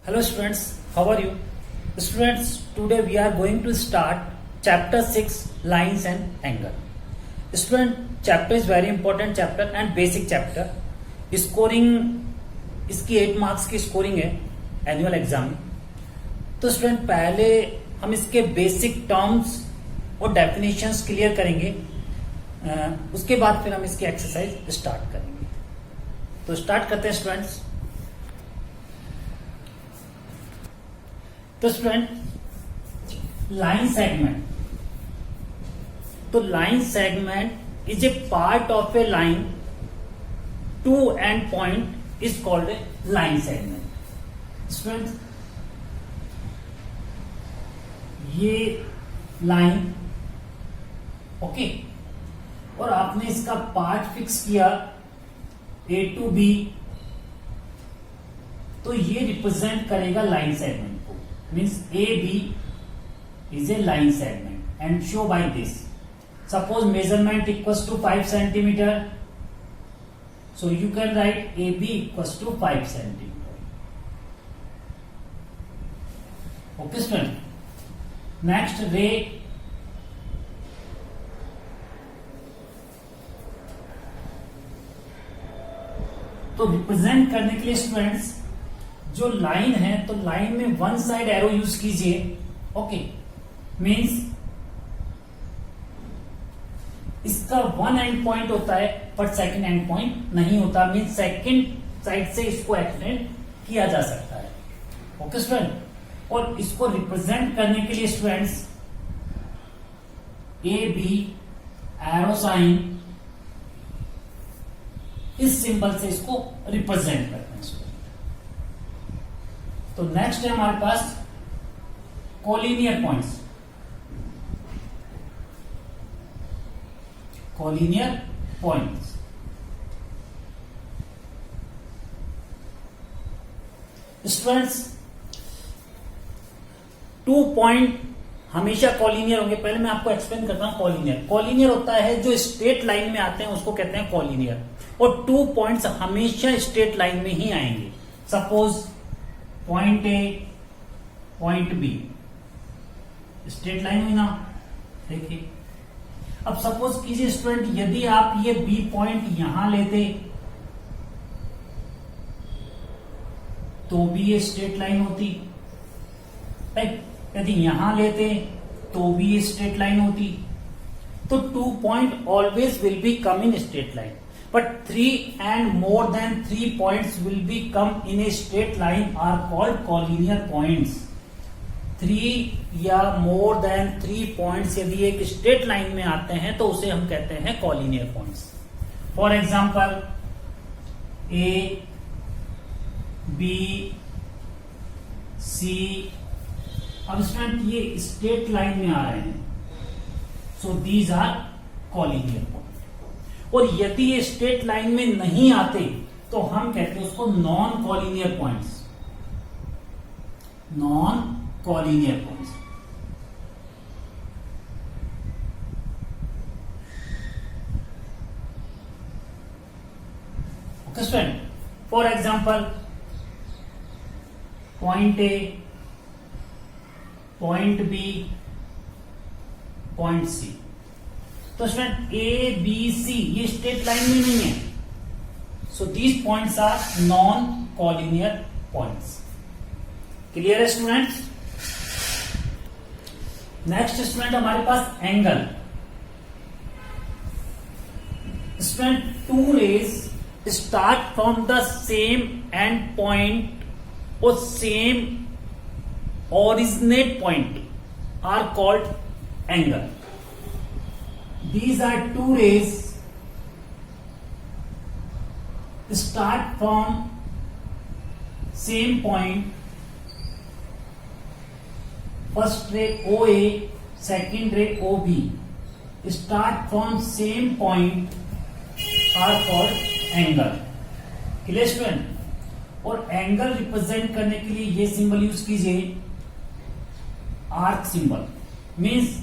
Hello students, how are you? Students, today we are going to start chapter 6 lines and angle. Student, chapter is very important chapter and basic chapter. Scoring इसकी 8 marks की scoring है annual exam में. तो student पहले हम इसके basic terms और definitions clear करेंगे. उसके बाद फिर हम इसकी एक्सरसाइज स्टार्ट करेंगे. तो स्टार्ट करते हैं स्टूडेंट्स. तो स्टूडेंट लाइन सेगमेंट. तो line segment is a part of a line. Two end point is called a line segment. Student ये लाइन ओके और आपने इसका पार्ट फिक्स किया ए टू बी, तो ये रिप्रेजेंट करेगा line segment. Means AB is a line segment and show by this. Suppose measurement equals to 5 centimeter. So you can write AB equals to 5 centimeter. Okay student. Next ray. तो represent करने के लिए students जो line है तो line में one side arrow use कीजिए. Okay means इसका वन एंड पॉइंट होता है पर सेकंड एंड पॉइंट नहीं होता. मींस सेकंड साइड से इसको एक्सटेंड किया जा सकता है. Okay student. और इसको रिप्रेजेंट करने के लिए students A B arrow sign इस सिंबल से इसको रिप्रेजेंट करते हैं. तो नेक्स्ट है हमारे पास collinear points. Collinear points students 2 point हमेशा कॉलिनियर होंगे. पहले मैं आपको एक्सप्लेन करता हूं. कॉलिनियर होता है जो स्ट्रेट लाइन में आते हैं उसको कहते हैं कॉलिनियर. और 2 पॉइंट्स हमेशा स्ट्रेट लाइन में ही आएंगे. Suppose point A point be straight line हुई ना. देखिए अब सपोज कीजिए स्टूडेंट यदि आप ये बी पॉइंट यहां लेते तो भी ये स्ट्रेट लाइन होती. राइट. यदि यहां लेते तो भी ये स्ट्रेट लाइन होती. तो 2 point always will be come in straight line. But 3 and more than 3 points will be come in a straight line are called collinear points. 3 या more than 3 points यदि एक straight line में आते हैं तो उसे हम कहते हैं collinear points. For example, A, B, C. अब स्टूडेंट ये straight line में आ रहे हैं. So these are collinear points. और यदि ये स्ट्रेट लाइन में नहीं आते तो हम कहते हैं उसको non collinear points. Non collinear points. Okay student. For example point A point B point C. तो स्टूडेंट ए बी सी ये स्ट्रेट लाइन में नहीं है. So these points are non collinear points. Clear है स्टूडेंट्स. नेक्स्ट स्टूडेंट हमारे पास angle. Student 2 rays start from the same end point और same originate point are called angle. These are 2 rays start from same point. First ray OA, second ray OB start from same point are called angle. Clear student. और angle represent करने के लिए ये symbol use कीजिए arc symbol. Means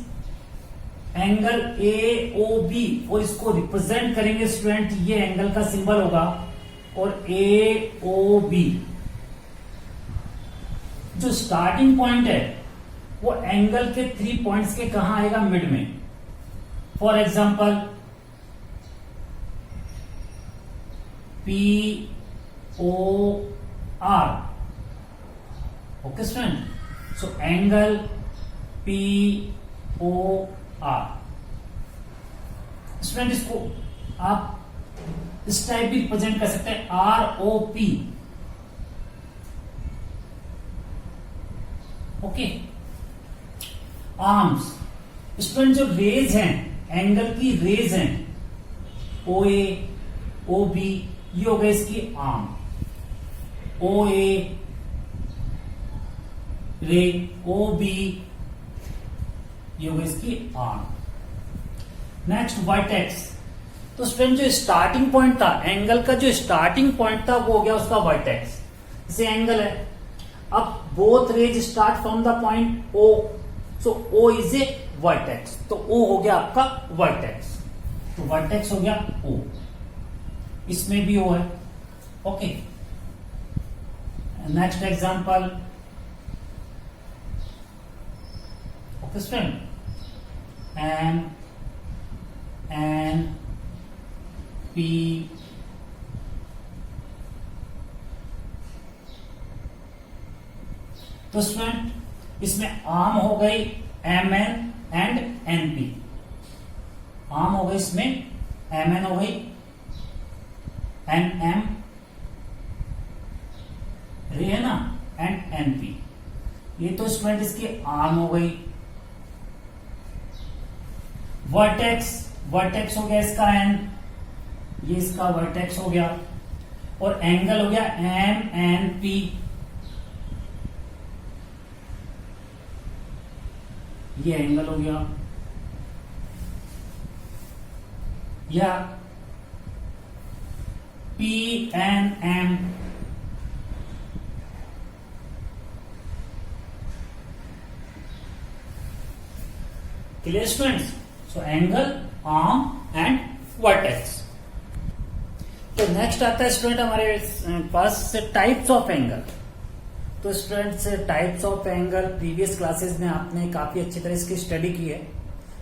angle A O B और इसको represent करेंगे student. ये एंगल का सिंबल होगा और ए ओ बी जो स्टार्टिंग पॉइंट है वो एंगल के 3 पॉइंट्स के कहां आएगा, मिड में. For example POR. Okay student, so angle POR. Student इसको आप इस टाइप भी रिप्रेजेंट कर सकते हैं, ROP. ओके. आर्म्स. स्टूडेंट जो रेज हैं, एंगल की रेज हैं, OA, OB, ये हो गए इसकी आर्म. OA रे, OB, ये हो गई इसकी आर्म. Next vertex. तो स्टूडेंट जो स्टार्टिंग पॉइंट था, एंगल का जो स्टार्टिंग पॉइंट था वो हो गया उसका वर्टेक्स. जैसे एंगल है, अब both rays start from the point O, so O is a vertex. तो O हो गया आपका वर्टेक्स. तो वर्टेक्स हो गया O. इसमें भी O है. Okay. Next example. Okay student, NP. तो स्टूडेंट इसमें आर्म हो गई MN एंड NP. आर्म हो गई इसमें MN हो गई NM रे है ना, एंड NP. ये तो स्टूडेंट इसकी आर्म हो गई. वर्टेक्स. वर्टेक्स हो गया इसका N, ये इसका वर्टेक्स हो गया. और एंगल हो गया MNP. ये एंगल हो गया. या PNM. Clear students? So angle, arm and vertex. तो नेक्स्ट आता है स्टूडेंट हमारे पास टाइप्स ऑफ एंगल. तो students types of angle previous classes में आपने काफी अच्छी तरह इसकी स्टडी की है,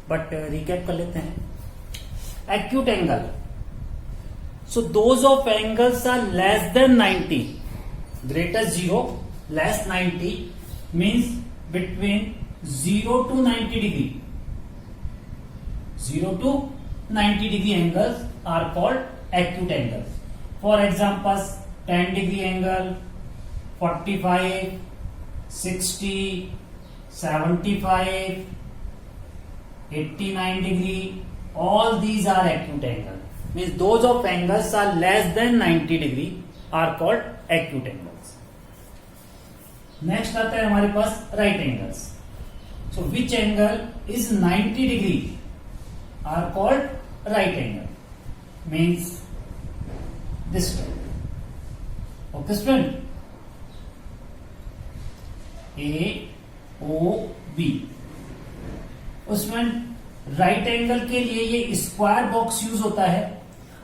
बट रिकैप कर लेते हैं. Acute angle. So those of angles are less than 90, greater 0, less 90 means between 0 to 90 degree. 0 to 90 degree angles are called acute angles. For example, 10 degree angle, 45, 60, 75, 89 degree. All these are acute angles. Means those of angles are less than 90 degree are called acute angles. Next आता है हमारे पास right angles. So which angle is 90 degree are called right angle. Means this way. Okay student? AOB. उसमें right angle के लिए ये square box use होता है,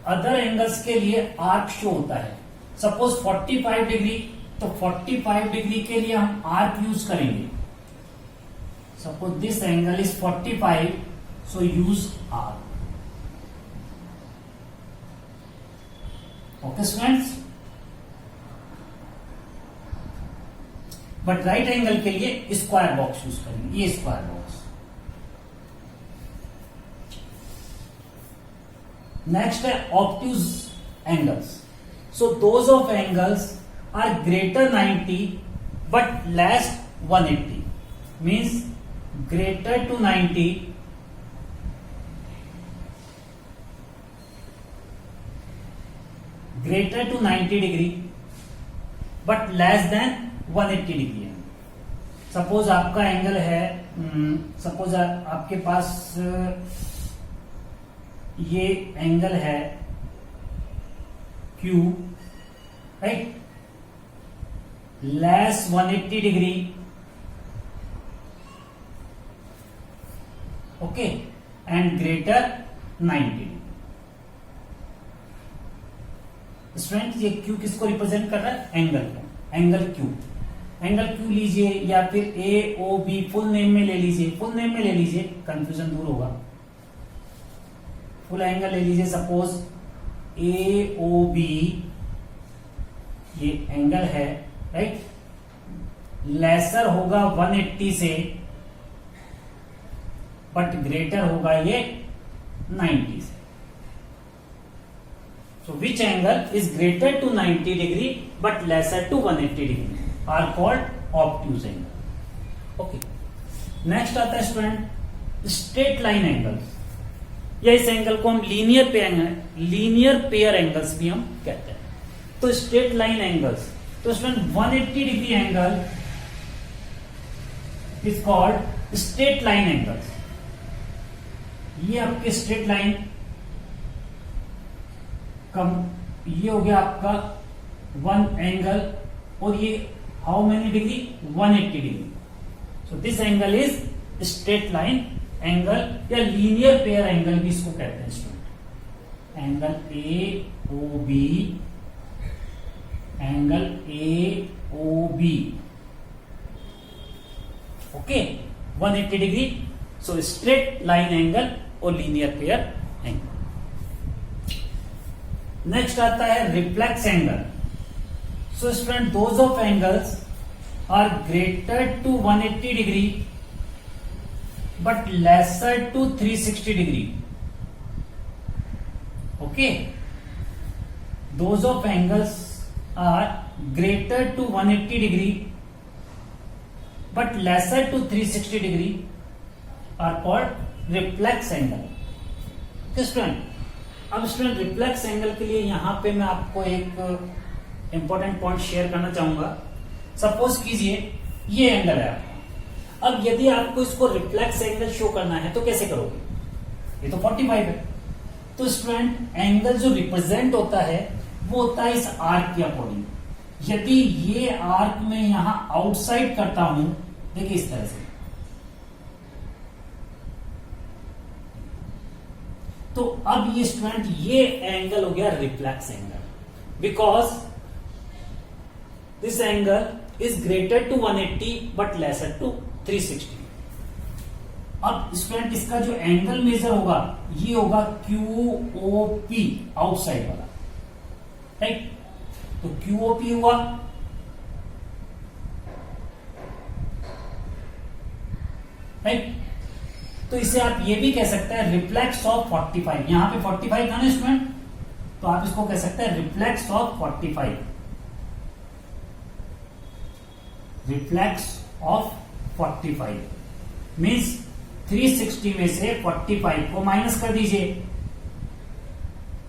other angles के लिए आर्क शो होता है. सपोज 45 डिग्री, तो 45 डिग्री के लिए हम आर्क यूज करेंगे. Suppose this angle is 45, so use arc. Okay students? But right angle के लिए स्क्वायर बॉक्स यूज करेंगे, ये स्क्वायर बॉक्स. नेक्स्ट है obtuse angles. So those of angles are greater 90 but less 180. Means greater to 90 greater to 90 degree but less than 180 degree है. Suppose आपका angle है, suppose आपके पास ये एंगल है Q, right, less 180 degree. Okay, and greater 90. Student ये Q किसको represent कर रहा है? एंगल को, एंगल Q, एंगल क्यू लीजिए या फिर ए ओ बी फुल नेम में ले लीजिए, फुल नेम में ले लीजिए, कंफ्यूजन दूर होगा। फुल एंगल ले लीजिए, सपोज ए ओ बी ये एंगल है, राइट, लेसर होगा 180 से बट ग्रेटर होगा ये 90 से। So which angle is greater to 90 degree but lesser to 180 degree are called obtuse angle. Okay. Next आता है स्टूडेंट स्ट्रेट लाइन एंगल्स, या इस एंगल को हम लीनियर पेयर एंगल्स भी हम कहते हैं। तो स्ट्रेट लाइन एंगल्स, तो student 180 degree angle is called straight line angles. ये आपके स्ट्रेट लाइन कम, ये हो गया आपका वन एंगल, और ये how many degree 180 degree. So this angle is straight line angle या लीनियर पेयर एंगल भी इसको कहते हैं student. Angle A O B, angle A O B, okay, 180 degree. So straight line angle और linear pair angle. Next आता है reflex angle. So student those of angles are greater to 180 degree but lesser to 360 degree. Okay, those of angles are greater to 180 degree but lesser to 360 degree are called reflex angle. Student अब student reflex angle के लिए यहां पे मैं आपको एक important point share करना चाहूंगा। सपोज कीजिए ये एंगल है आपका, अब यदि आपको इसको रिफ्लेक्स एंगल शो करना है तो कैसे करोगे? ये तो 45 है। तो स्टूडेंट एंगल जो रिप्रेजेंट होता है वो होता है इस आर्क के अकॉर्डिंग। यदि ये आर्क में यहां आउटसाइड करता हूं, देखिए इस तरह से, तो अब ये स्टूडेंट ये एंगल हो गया reflex angle, because this angle is greater to 180 but lesser to 360। अब स्टूडेंट इसका जो एंगल मेजर होगा ये होगा QOP, आउटसाइड वाला, राइट। तो QOP हुआ, राइट। तो इसे आप ये भी कह सकते हैं रिफ्लेक्स ऑफ 45। यहां पे 45 था ना स्टूडेंट, तो आप इसको कह सकते हैं reflex of 45, reflex of 45 means 360 में से 45 को माइनस कर दीजिए,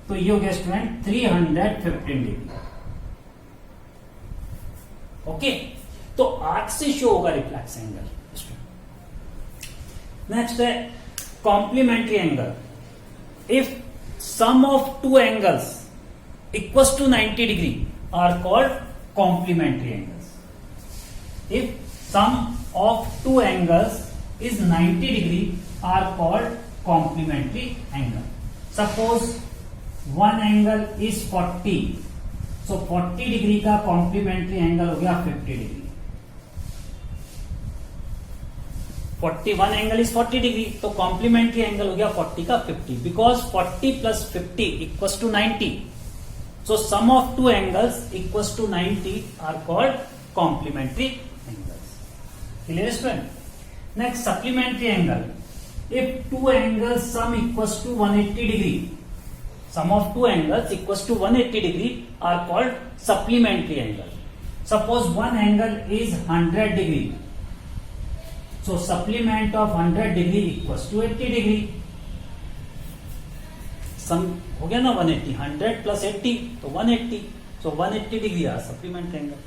तो ये हो गया स्टूडेंट 315 डिग्री। ओके, तो आर्क से शो होगा रिफ्लेक्स एंगल। नेक्स्ट है complementary angle. If sum of two angles equals to 90 degree are called complementary angles. If sum of two angles is 90 degree are called complementary angle. Suppose one angle is 40, so 40 degree का complementary angle हो गया 50 degree. 41 angle is 40 degree, तो complementary angle हो गया 40 का 50, because 40 plus 50 equals to 90. So sum of two angles equals to 90 are called complementary angles. Clear student? Next, supplementary angle. If two angles sum equals to 180 degree, sum of two angles equals to 180 degree are called supplementary angle. Suppose one angle is 100 degree, so supplement of 100 degree equals to 80 degree. Sum हो गया ना 180, 100 plus 80 तो 180, so 180 degree are supplementary angle.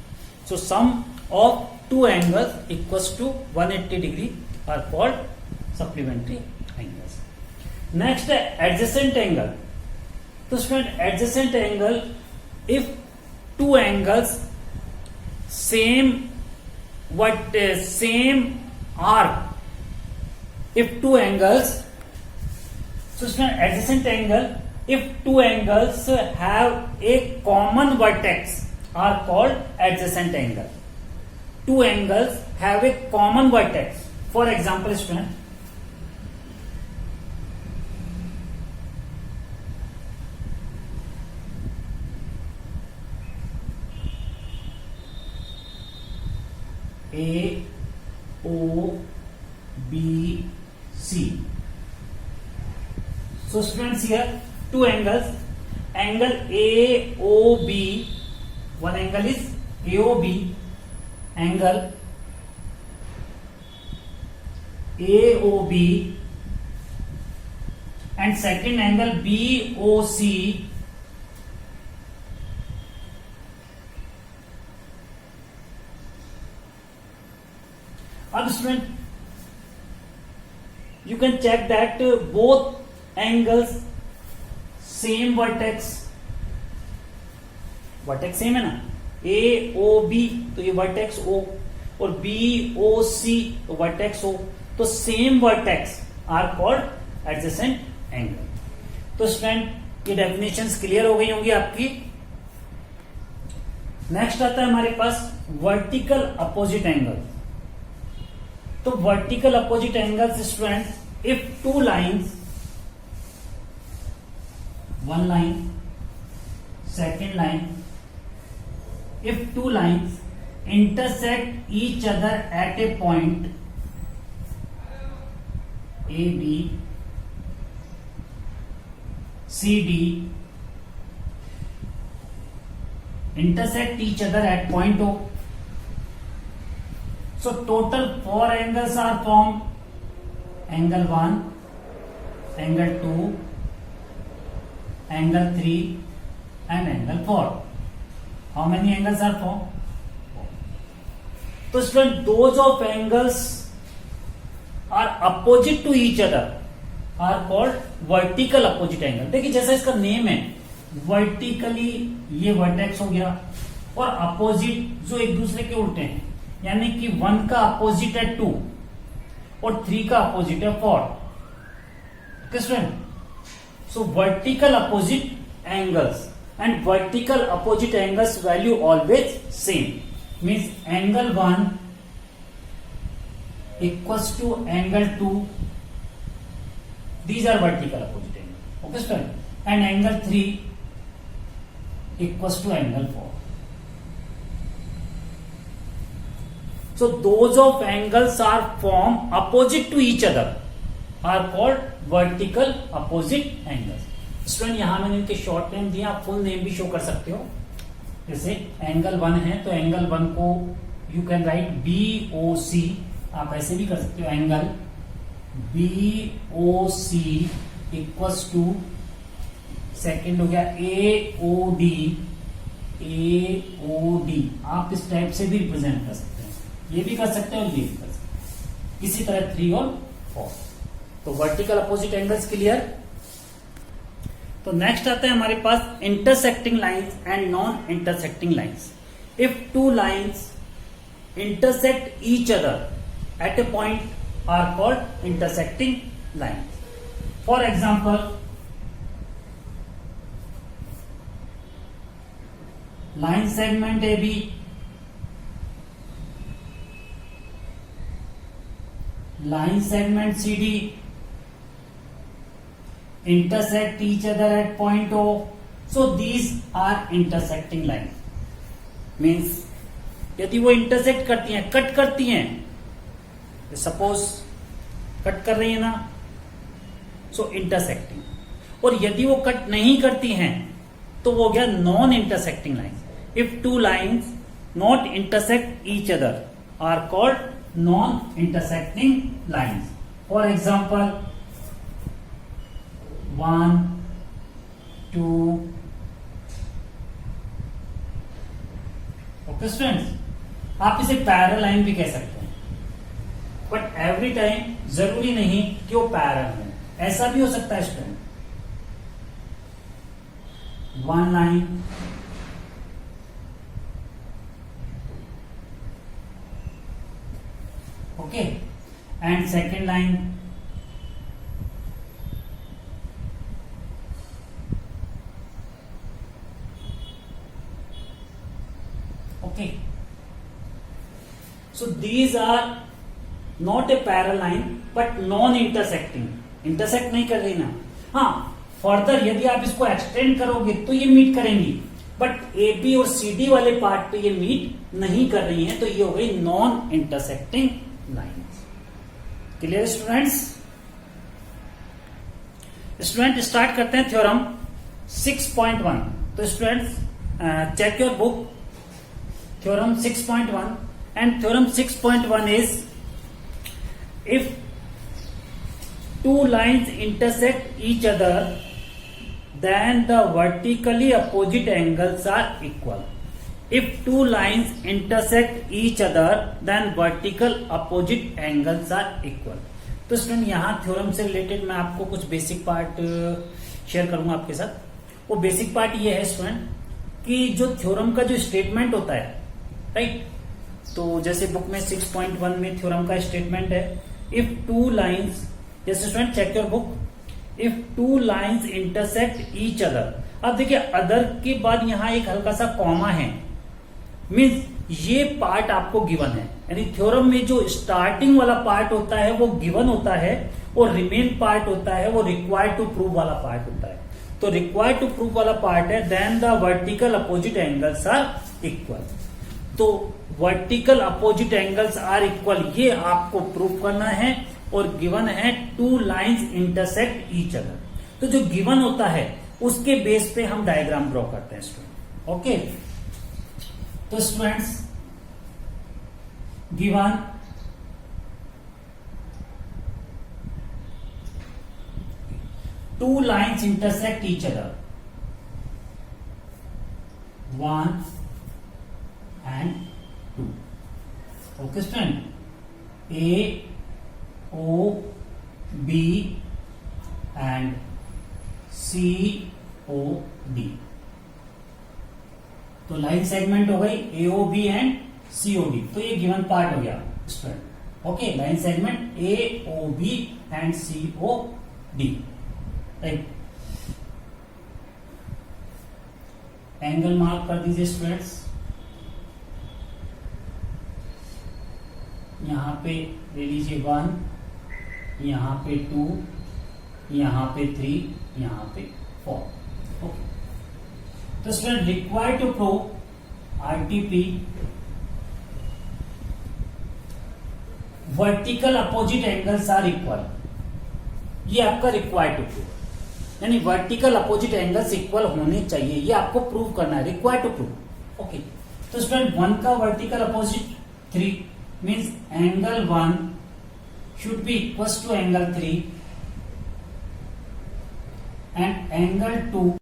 So sum of two angles equals to 180 degree are called supplementary angles. Next है adjacent angle. तो student adjacent angle, if two angles same arc, if two angles, so student adjacent angle, if two angles have a common vertex are called adjacent angle. two angles have a common vertex. For example, student, A, O, B, C. So students, here two angles. Angle AOB, one angle is AOB, angle AOB, and second angle BOC. अब student, you can check that both angles same vertex same है ना, ए O B तो ये vertex ओ, और B O सी तो vertex O, तो same vertex are called adjacent angle. तो student, ये डेफिनेशंस क्लियर हो गई होंगी आपकी। नेक्स्ट आता है हमारे पास वर्टिकल अपोजिट एंगल। तो vertical opposite angles student, if two lines, one line, second line, if two lines intersect each other at a point AB, CD, intersect each other at point O. So total 4 angles are formed. Angle 1, angle 2, angle 3 and angle 4. How many angles are formed? So student, those of angles are opposite to each other are called vertical opposite angle. देखिए जैसा इसका name है, vertically ये vertex हो गया, और opposite जो एक दूसरे के उल्टे हैं, यानी कि 1 का अपोजिट है 2 और 3 का अपोजिट है 4. Okay student, so vertical opposite angles, and vertical opposite angles value always same, means angle 1 equals to angle 2, these are vertical opposite angles. Okay student, and angle 3 equals to angle 4. So those of angles are formed opposite to each other are called vertical opposite angles. Student, यहां मैंने इनके short name दिया, आप full name भी show कर सकते हो. जैसे एंगल 1 है तो एंगल 1 को यू कैन राइट BOC, आप ऐसे भी कर सकते हो, angle BOC equals to, second हो गया AOD, आप इस टाइप से भी रिप्रेजेंट कर सकते हैं, ये भी कर सकते हैं और ये भी कर सकते हैं. इसी तरह 3 और 4. तो वर्टिकल अपोजिट एंगल्स क्लियर. तो नेक्स्ट आता है हमारे पास intersecting lines and non intersecting lines. If two lines intersect each other at a point are called intersecting lines. For example, line segment AB, line segment CD intersect each other at point O. So these are intersecting lines. Means यदि वो intersect करती हैं, cut करती हैं, suppose cut कर रही है ना, so intersecting. और यदि वो कट नहीं करती हैं तो वो हो गया non intersecting line. If two lines not intersect each other are called non-intersecting lines. For example, 1, 2. Okay students, आप इसे पैरेलल लाइन भी कह सकते हैं, बट एवरी टाइम जरूरी नहीं कि वो पैरेलल है. ऐसा भी हो सकता है student, 1 line, okay, and second line, okay. These are not a parallel line but non intersecting, intersect नहीं कर रही ना। हाँ, फर्दर यदि आप इसको एक्सटेंड करोगे तो ये मीट करेंगी, बट ए बी और सी डी वाले पार्ट पे ये मीट नहीं कर रही हैं, तो ये हो गई non intersecting line. Clear students? Student start करते हैं थ्योरम 6.1। तो students check your book, theorem 6.1, and theorem 6.1 is if two lines intersect each other then the vertically opposite angles are equal. If two lines intersect each other then vertical opposite angles are equal. तो student यहाँ theorem से related मैं आपको कुछ basic part share करूंगा आपके साथ। वो बेसिक पार्ट ये है स्टूडेंट कि जो थ्योरम का जो स्टेटमेंट होता है, राइट, तो जैसे बुक में 6.1 में थ्योरम का स्टेटमेंट है, इफ टू लाइन्स, जैसे student check your book, if two lines intersect each other. अब देखिए अदर के बाद यहां एक हल्का सा कॉमा है, मीन्स ये पार्ट आपको गिवन है, यानी थ्योरम में जो स्टार्टिंग वाला पार्ट होता है वो गिवन होता है और रिमेन पार्ट होता है वो रिक्वायर्ड टू प्रूव वाला पार्ट होता है। तो रिक्वायर्ड टू प्रूव वाला पार्ट है then the vertical opposite angles are equal. तो vertical opposite angles are equal ये आपको प्रूव करना है, और गिवन है two lines intersect each other. तो जो गिवन होता है उसके बेस पे हम डायग्राम ड्रॉ करते हैं स्टूडेंट। ओके, तो students given to lines intersect each other, 1 and 2. Okay student, A, O, B and C, O, D। तो लाइन सेगमेंट हो गई A, O, B and C, O, D। तो ये गिवन पार्ट हो गया student. Okay, line segment A, O, B and C, O, D, right. Angle mark कर दीजिए students, यहां पे ले लीजिए 1, यहां पे 2, यहां पे 3, यहां पे 4। ओके, तो student required to prove R T P vertical opposite angles are equal. ये आपका रिक्वायर्ड टू प्रूव, यानी वर्टिकल अपोजिट एंगल्स इक्वल होने चाहिए, ये आपको प्रूव करना है, रिक्वायर्ड टू प्रूव। ओके, तो स्टूडेंट 1 का vertical opposite 3 means angle 1 should be equals to angle 3 and angle 2